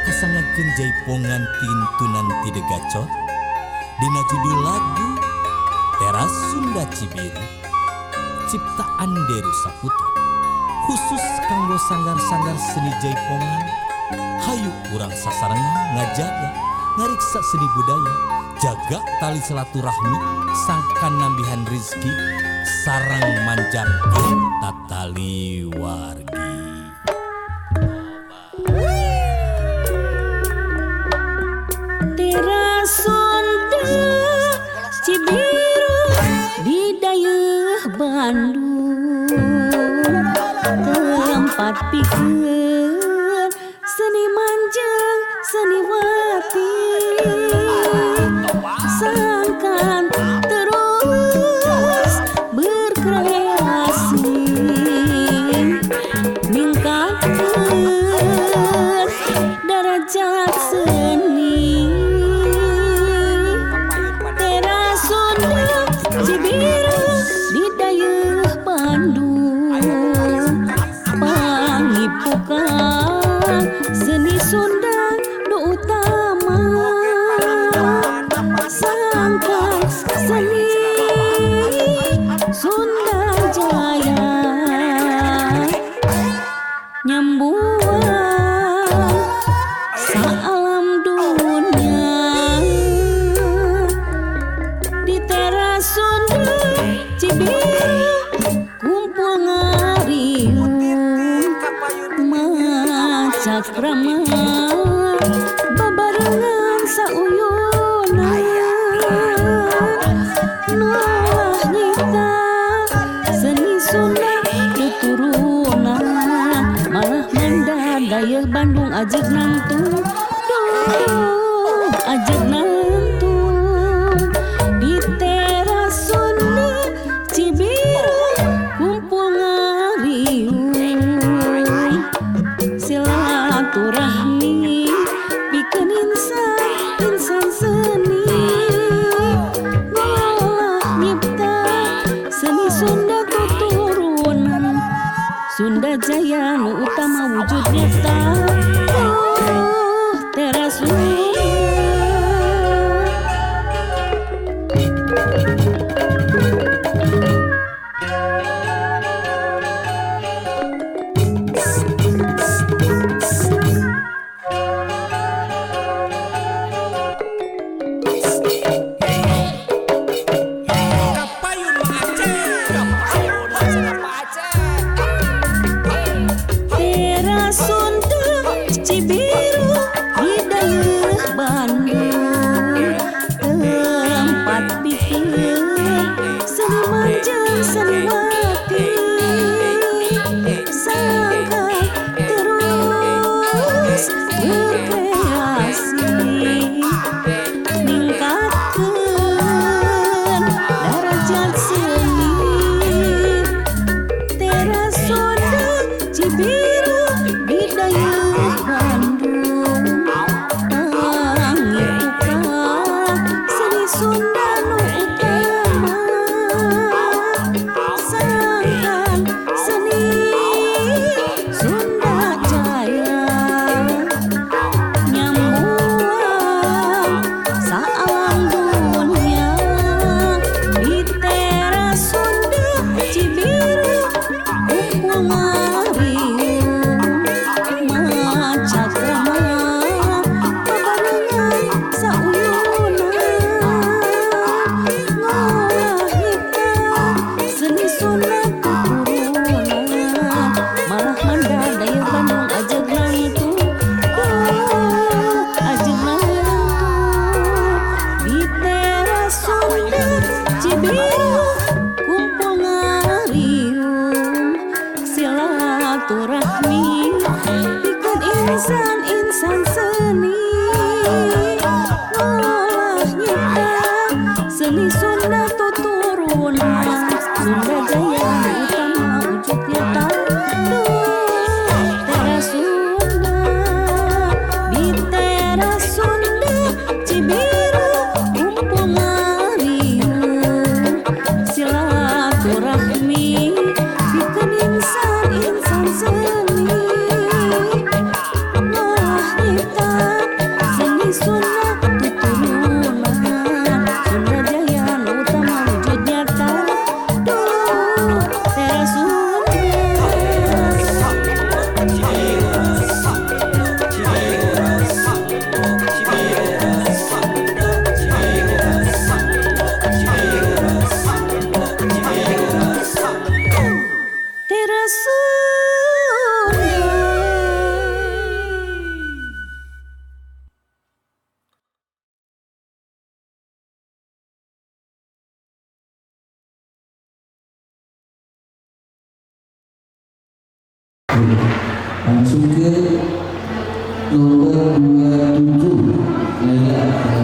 kasangakeun jaipongan tintunan ti Degacor dina judul lagu Teras Sunda Cibiru ciptaan Deru Saputra khusus kanggo sanggar-sanggar seni jaipongan. Hayu urang sasarengan ngajaga ngariksa seni budaya, jaga tali silaturahmi, sangkan nambihan rizki, sarang manjangkeun tatali wargi. Teras Sunda Cibiru di dayeuh Bandung, tempat pikeun seniman jeung seniwati, sangkan terus berkreasi, ningkatkeun derajat seni. Teras Sunda Cibiru di dayeuh Bandung, pangipukan seni Sunda nu utama, sangkan seni Sunda Jaya nyambuan saalam dunia. Di Teras Sunda Cibiru kumpul ngariung macakrama babarengan sauyunan, nolah nyipta seni Sunda tuturunan, malah manda dayeuh Bandung ajeg nangtung, duh ajeg nangtung. Di Teras Sunda Cibiru kumpul ngariung silaturahmi pikeun insan seni, ngolah nyipta seni Sunda tuturunan, Sunda Jaya nu utama wujud nyata. Teras Sunda Teras Sunda Cibiru di dayeuh Bandung, tempat pikeun seniman jeung seniwati, sangkan terus berkreasi, ningkatkeun derajat seni. Teras Sunda Cibiru di dayeuh Bandung, pangipukan seni Sunda nu utama, sangkan seni Sunda Jaya nyambuan saalam dunia. Di Teras Sunda Cibiru kumpul ngariung macakrama babarengan sauyunan, ngolah nyipta seni Sunda tuturunan, malah manda dayeuh Bandung ajeg nangtung, ajeg nangtung. Di Teras Sunda Cibiru kumpul ngariung silaturahmi pikeun insan seni, ngolah nyipta seni Sunda tuturunan, Sunda Jaya utama wujud nyata. Teras Sunda di Teras Sunda Cibiru kumpul ngariung silaturahmi pikeun insan seni, ngolah langsung ke nomor 27 Laila